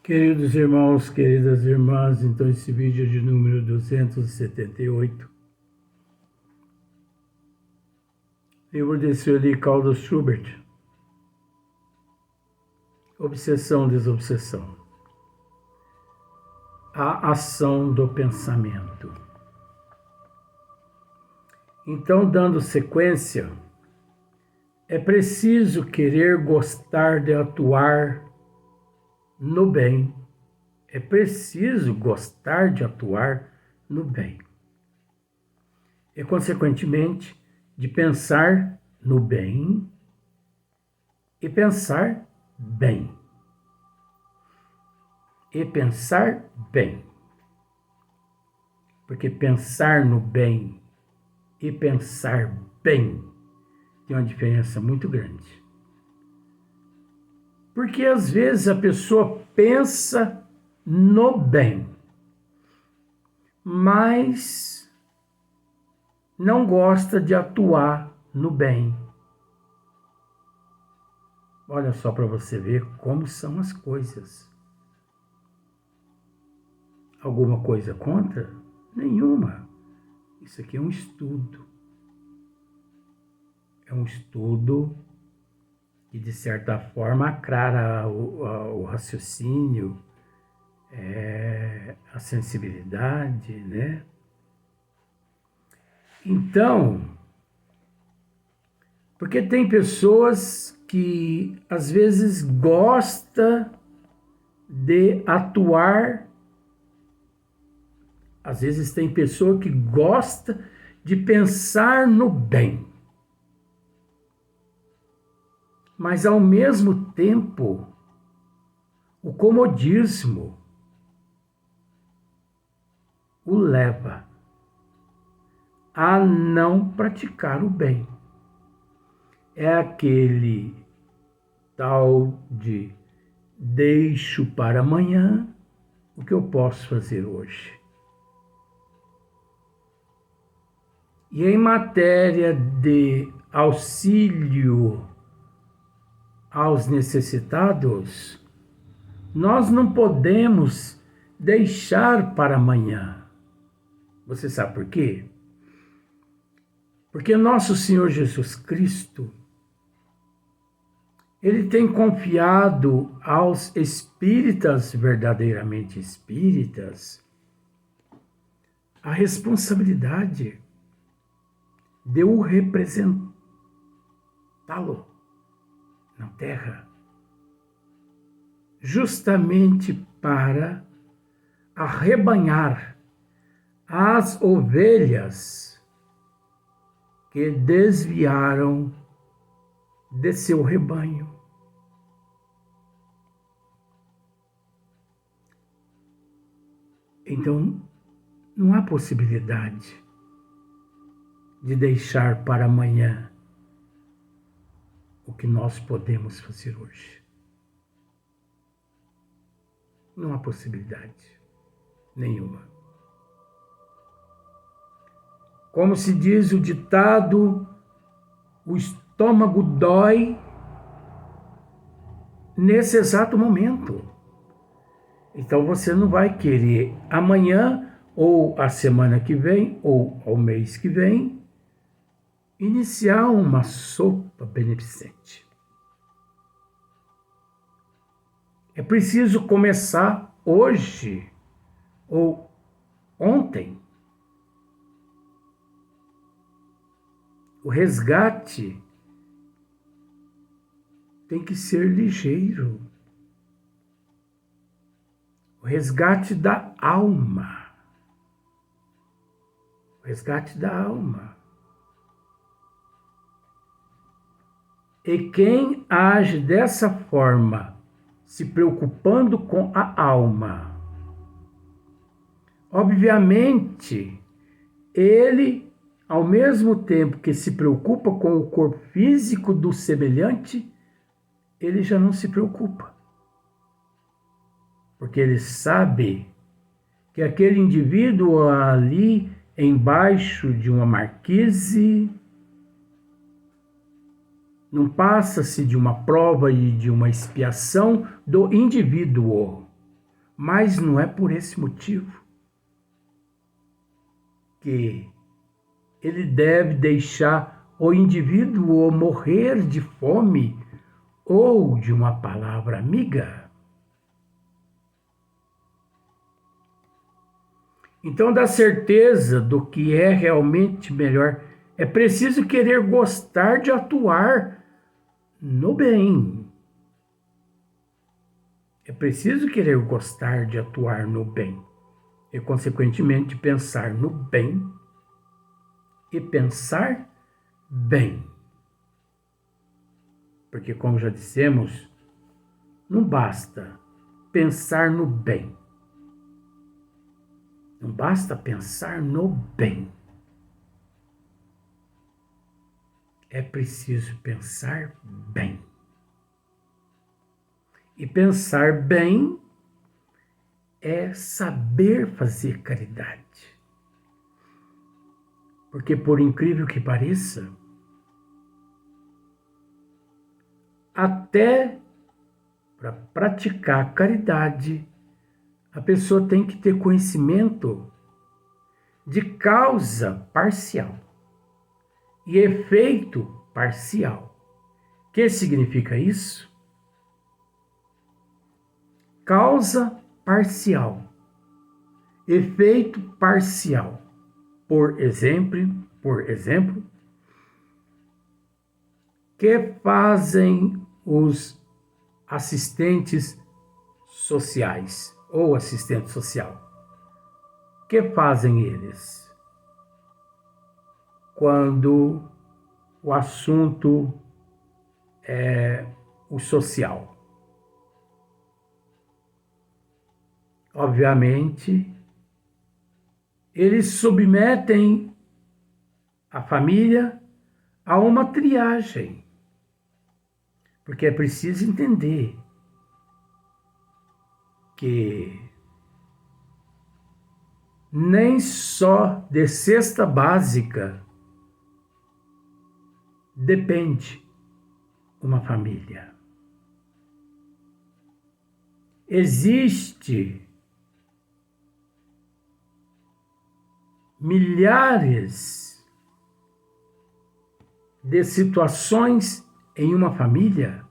Queridos irmãos, queridas irmãs, então esse vídeo é de número 278. Livro de Sueli Caldas Schubert. Obsessão, desobsessão. A ação do pensamento. Então, dando sequência, é preciso querer gostar de atuar no bem. É preciso gostar de atuar no bem. E, consequentemente, de pensar no bem e pensar bem. E pensar bem. Porque pensar no bem e pensar bem tem uma diferença muito grande. Porque às vezes a pessoa pensa no bem, mas não gosta de atuar no bem. Olha só para você ver como são as coisas. Alguma coisa contra? Nenhuma. Isso aqui é um estudo. É um estudo que, de certa forma, aclara o raciocínio, a sensibilidade, né? Então, porque tem pessoas que, às vezes, gostam de atuar, às vezes tem pessoa que gosta de pensar no bem. Mas, ao mesmo tempo, o comodismo o leva a não praticar o bem. É aquele tal de deixo para amanhã o que eu posso fazer hoje. E em matéria de auxílio aos necessitados, nós não podemos deixar para amanhã. Você sabe por quê? Porque nosso Senhor Jesus Cristo, Ele tem confiado aos espíritas, verdadeiramente espíritas, a responsabilidade de o representá-lo na terra, justamente para arrebanhar as ovelhas que desviaram de seu rebanho. Então, não há possibilidade de deixar para amanhã o que nós podemos fazer hoje. Não há possibilidade nenhuma. Como se diz o ditado, o estômago dói nesse exato momento. Então você não vai querer amanhã, ou a semana que vem, ou ao mês que vem, iniciar uma sopa beneficente. É preciso começar hoje ou ontem. O resgate tem que ser ligeiro. O resgate da alma. O resgate da alma. E quem age dessa forma, se preocupando com a alma, obviamente, ele, ao mesmo tempo que se preocupa com o corpo físico do semelhante, ele já não se preocupa. Porque ele sabe que aquele indivíduo ali embaixo de uma marquise não passa-se de uma prova e de uma expiação do indivíduo. Mas não é por esse motivo que ele deve deixar o indivíduo morrer de fome ou de uma palavra amiga. Então, da certeza do que é realmente melhor, é preciso querer gostar de atuar no bem. É preciso querer gostar de atuar no bem e, consequentemente, pensar no bem e pensar bem. Porque, como já dissemos, não basta pensar no bem. Não basta pensar no bem. É preciso pensar bem. E pensar bem é saber fazer caridade. Porque, por incrível que pareça, até para praticar caridade, a pessoa tem que ter conhecimento de causa parcial e efeito parcial. O que significa isso? Causa parcial, efeito parcial. Por exemplo, que fazem os assistentes sociais ou assistente social? Que fazem eles quando o assunto é o social? Obviamente, eles submetem a família a uma triagem, porque é preciso entender que nem só de cesta básica depende uma família. Existe milhares de situações em uma família,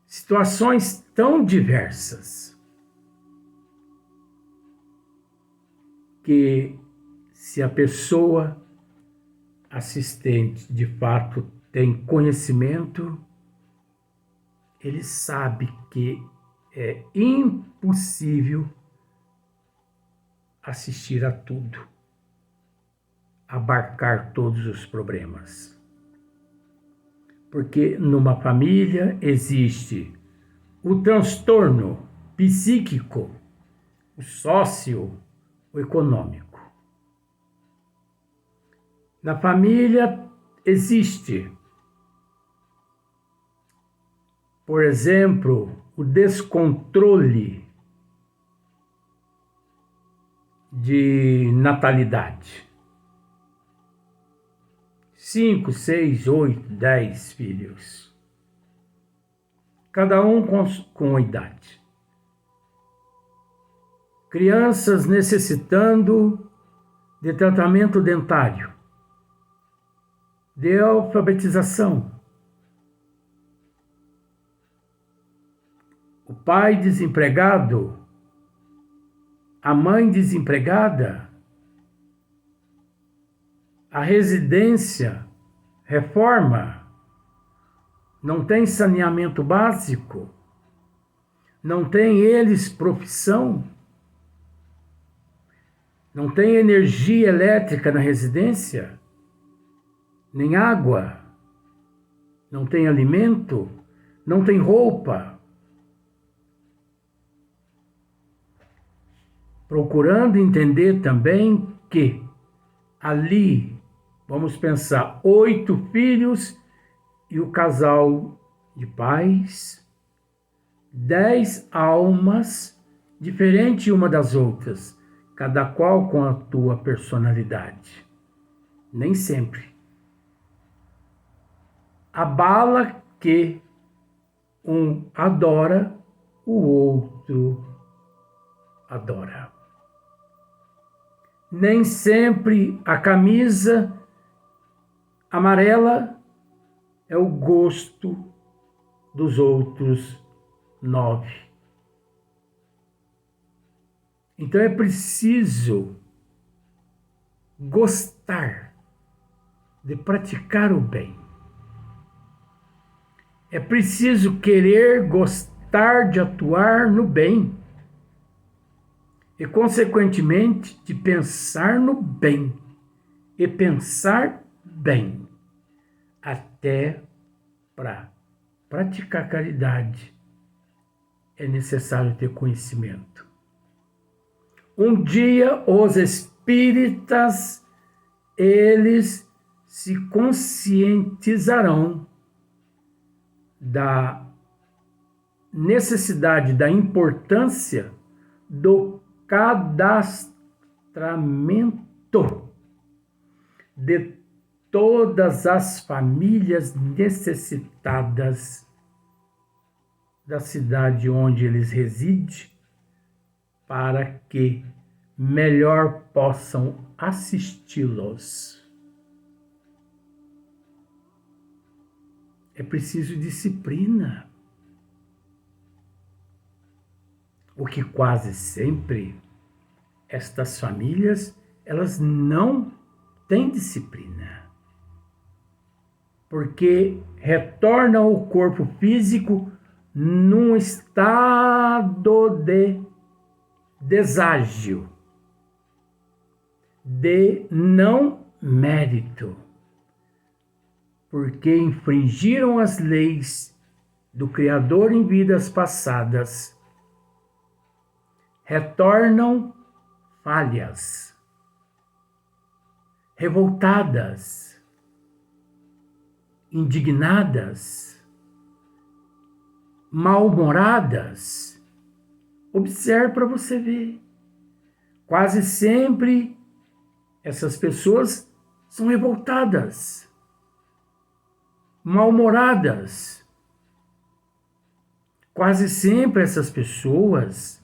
situações tão diversas que, se a pessoa assistente de fato tem conhecimento, ele sabe que é impossível assistir a tudo, abarcar todos os problemas. Porque numa família existe o transtorno psíquico, o sócio, o econômico. Na família existe, por exemplo, o descontrole de natalidade. 5, 6, 8, 10 filhos. Cada um com a idade. Crianças necessitando de tratamento dentário, de alfabetização. O pai desempregado, a mãe desempregada, a residência, reforma, não tem saneamento básico, não tem eles profissão, não tem energia elétrica na residência, nem água, não tem alimento, não tem roupa. Procurando entender também que ali, vamos pensar, 8 filhos e o casal de pais, 10 almas diferentes uma das outras, cada qual com a tua personalidade. Nem sempre. A bala que um adora, o outro adora. Nem sempre a camisa amarela é o gosto dos outros 9. Então é preciso gostar de praticar o bem. É preciso querer gostar de atuar no bem e, consequentemente, de pensar no bem e pensar bem. Até para praticar caridade é necessário ter conhecimento. Um dia os espíritas, eles se conscientizarão da necessidade, da importância do cadastramento de todas as famílias necessitadas da cidade onde eles residem, para que melhor possam assisti-los. É preciso disciplina, o que quase sempre estas famílias, elas não têm disciplina, porque retornam o corpo físico num estado de deságio, de não mérito, porque infringiram as leis do Criador em vidas passadas, retornam falhas, revoltadas, indignadas, mal-humoradas. Observe para você ver. Quase sempre essas pessoas são revoltadas, mal-humoradas. Quase sempre essas pessoas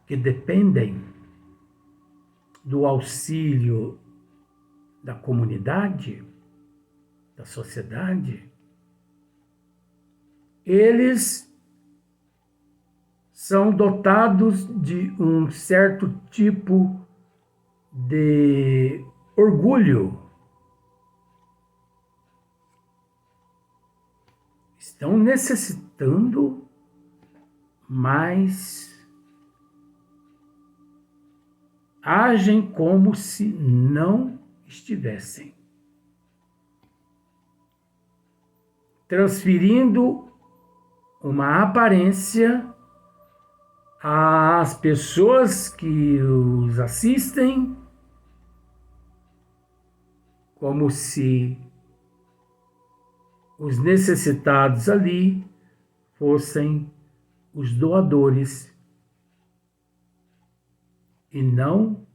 que dependem do auxílio da comunidade, da sociedade, eles são dotados de um certo tipo de orgulho. Estão necessitando, mas agem como se não estivessem, transferindo uma aparência às pessoas que os assistem, como se os necessitados ali fossem os doadores e não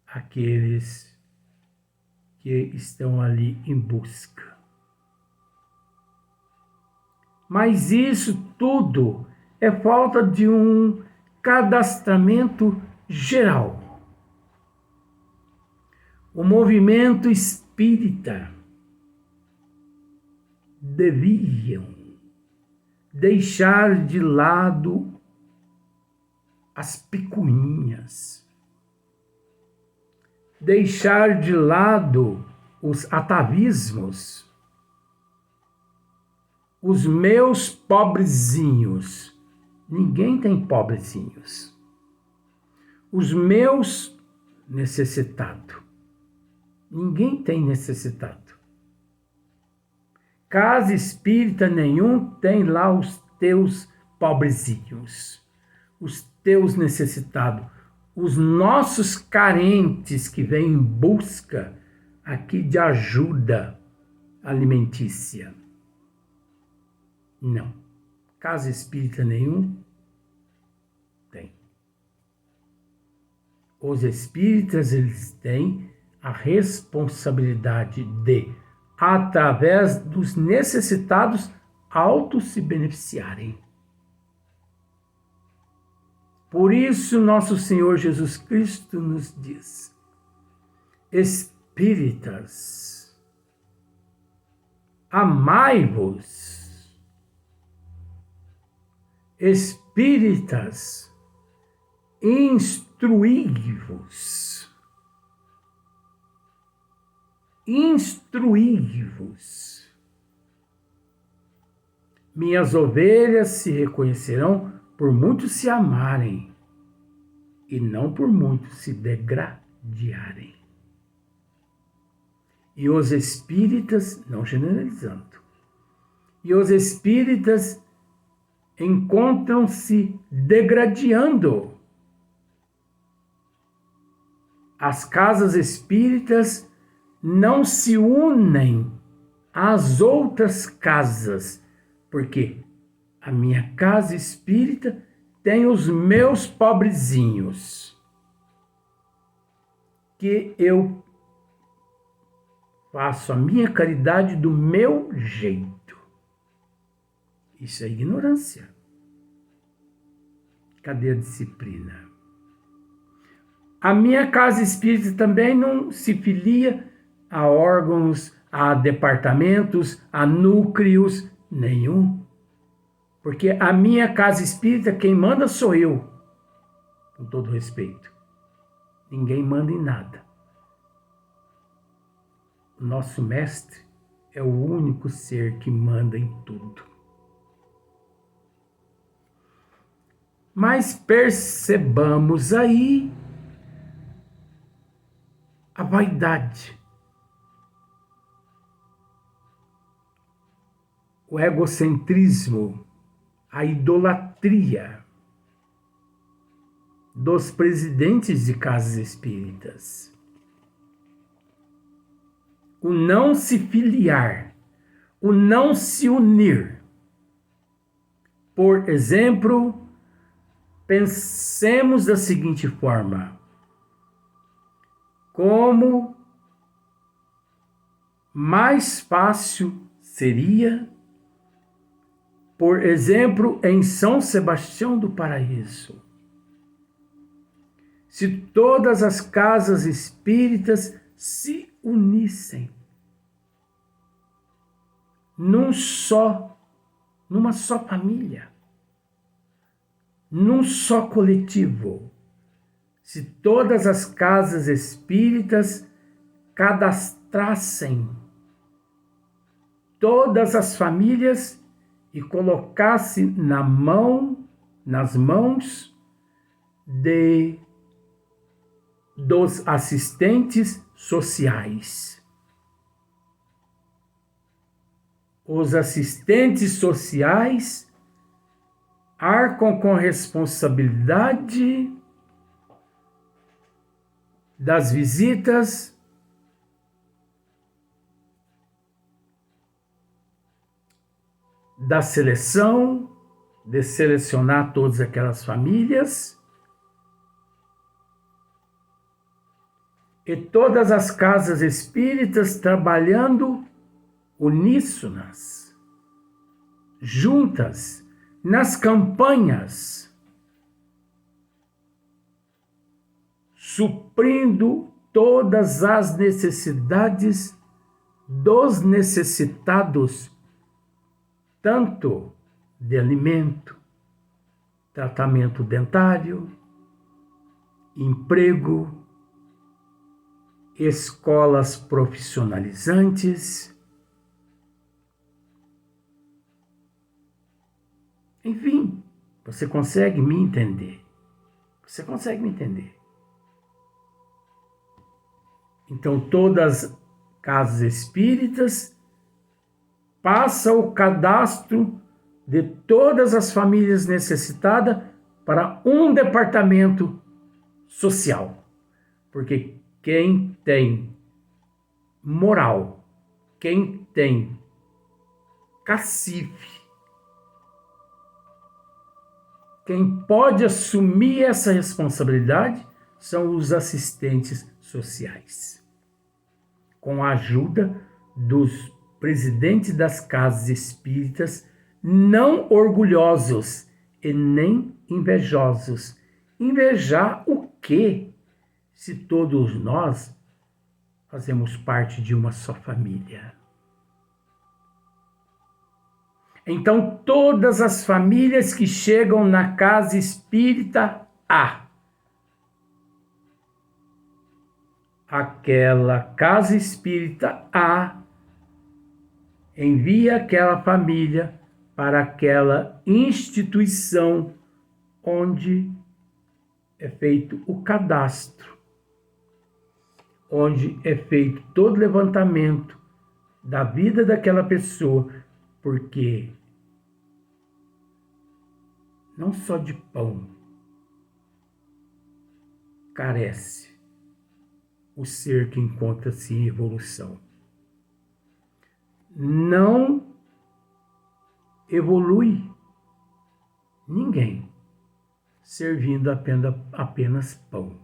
aqueles que estão ali em busca. Mas isso tudo é falta de um cadastramento geral. O movimento espírita deviam deixar de lado as picuinhas, deixar de lado os atavismos, os meus pobrezinhos. Ninguém tem pobrezinhos. Os meus necessitados. Ninguém tem necessitado. Casa espírita nenhum tem lá os teus pobrezinhos, os teus necessitados, os nossos carentes que vêm em busca aqui de ajuda alimentícia. Não. Casa espírita nenhum tem. Os espíritas, eles têm a responsabilidade de, através dos necessitados, auto se beneficiarem. Por isso, nosso Senhor Jesus Cristo nos diz: espíritas, amai-vos. Espíritas, instruí-vos. Instruí-vos. Minhas ovelhas se reconhecerão por muitos se amarem e não por muitos se degradarem. E os espíritas, não generalizando, e os espíritas encontram-se degradando. As casas espíritas não se unem às outras casas, porque a minha casa espírita tem os meus pobrezinhos, que eu faço a minha caridade do meu jeito. Isso é ignorância. Cadê a disciplina? A minha casa espírita também não se filia a órgãos, a departamentos, a núcleos, nenhum. Porque a minha casa espírita, quem manda sou eu, com todo respeito. Ninguém manda em nada. O nosso mestre é o único ser que manda em tudo. Mas percebamos aí a vaidade, o egocentrismo, a idolatria dos presidentes de casas espíritas. O não se filiar, o não se unir. Por exemplo, pensemos da seguinte forma: como mais fácil seria, por exemplo, em São Sebastião do Paraíso, se todas as casas espíritas se unissem numa só família, num só coletivo. Se todas as casas espíritas cadastrassem todas as famílias e colocassem nas mãos dos assistentes sociais. Os assistentes sociais arcam com responsabilidade das visitas, da seleção, de selecionar todas aquelas famílias, e todas as casas espíritas trabalhando uníssonas, juntas, nas campanhas, suprindo todas as necessidades dos necessitados, tanto de alimento, tratamento dentário, emprego, escolas profissionalizantes, enfim, você consegue me entender? Você consegue me entender? Então, todas as casas espíritas passam o cadastro de todas as famílias necessitadas para um departamento social. Porque quem tem moral, quem tem cacife, quem pode assumir essa responsabilidade são os assistentes sociais, com a ajuda dos presidentes das casas espíritas, não orgulhosos e nem invejosos, Invejar o quê? Se todos nós fazemos parte de uma só família. Então, todas as famílias que chegam na casa espírita A, aquela casa espírita A envia aquela família para aquela instituição onde é feito o cadastro, onde é feito todo o levantamento da vida daquela pessoa, porque não só de pão carece o ser que encontra-se em evolução. Não evolui ninguém servindo apenas pão.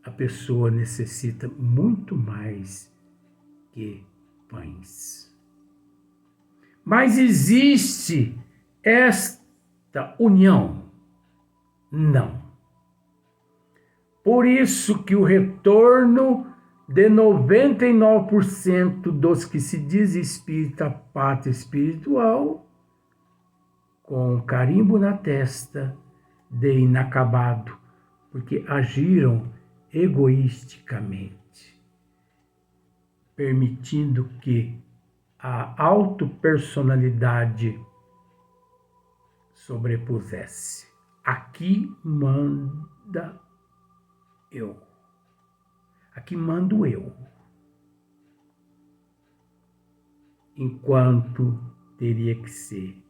A pessoa necessita muito mais que pães. Mas existe esta união? Não. Por isso que o retorno de 99% dos que se diz espírita, pátria espiritual, com carimbo na testa de inacabado, porque agiram egoisticamente, permitindo que a autopersonalidade sobrepusesse. Aqui manda eu. Aqui mando eu. Enquanto teria que ser,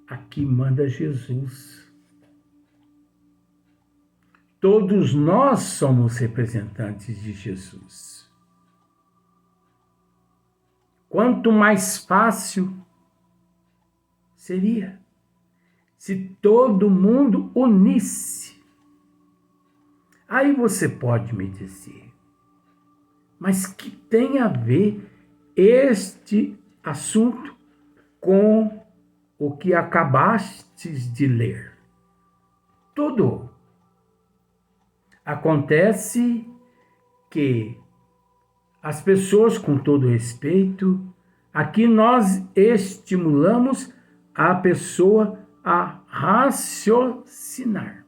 aqui manda Jesus. Todos nós somos representantes de Jesus. Quanto mais fácil seria se todo mundo unisse. Aí você pode me dizer, mas que tem a ver este assunto com o que acabastes de ler? Tudo. Acontece que as pessoas, com todo respeito, aqui nós estimulamos a pessoa a raciocinar.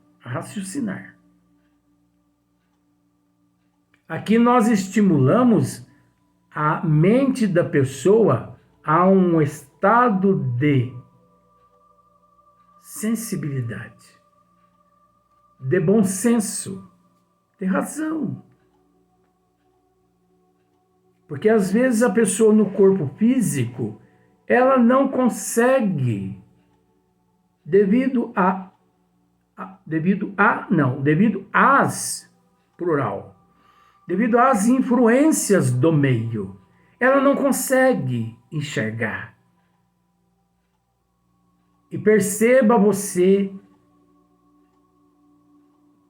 Aqui nós estimulamos a mente da pessoa a um estado de sensibilidade, de bom senso, de razão. Porque às vezes a pessoa no corpo físico, ela não consegue, devido às influências do meio, ela não consegue enxergar. E perceba você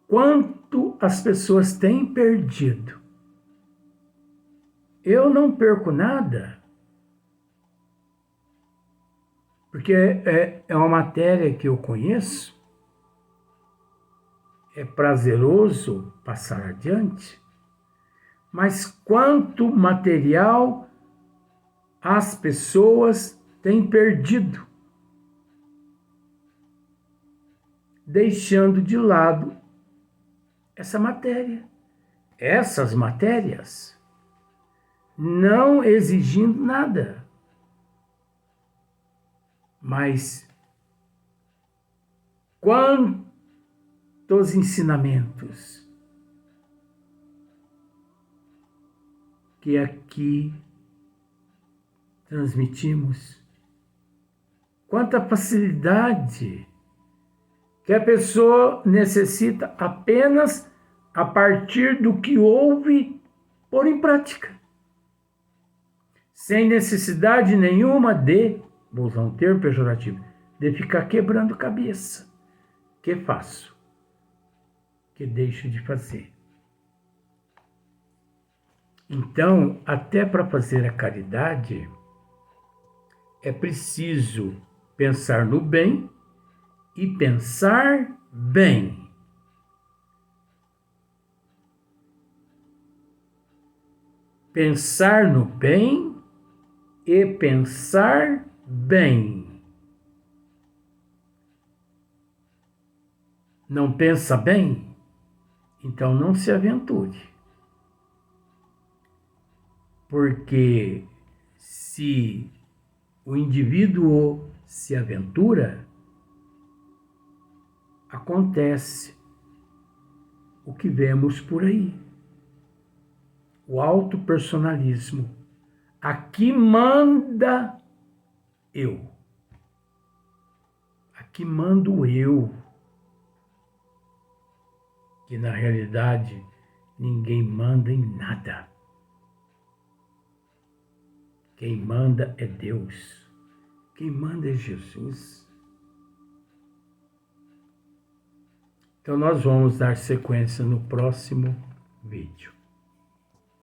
quanto as pessoas têm perdido. Eu não perco nada, porque é uma matéria que eu conheço, é prazeroso passar adiante, mas quanto material as pessoas têm perdido, deixando de lado essa matéria, essas matérias, não exigindo nada, mas quantos ensinamentos que aqui transmitimos, quanta facilidade que a pessoa necessita apenas a partir do que ouve pôr em prática, sem necessidade nenhuma de, vou usar um termo pejorativo, de ficar quebrando cabeça. Que faço? Que deixo de fazer? Então, até para fazer a caridade, é preciso pensar no bem e pensar bem. Pensar no bem e pensar bem. Não pensa bem? Então não se aventure. Porque se o indivíduo se aventura, acontece o que vemos por aí. O autopersonalismo. Aqui manda eu. Aqui mando eu. Que na realidade ninguém manda em nada. Quem manda é Deus. Quem manda é Jesus. Então nós vamos dar sequência no próximo vídeo.